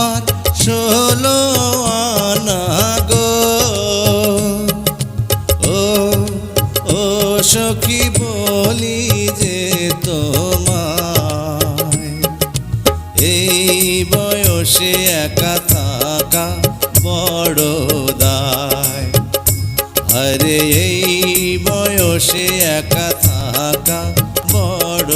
আমার 16 আনা গো। ও ও সখী বলি যে তোমায়, এই বয়সে একা থাকা বড় দায়। আরে এই বয়সে একা থাকা বড়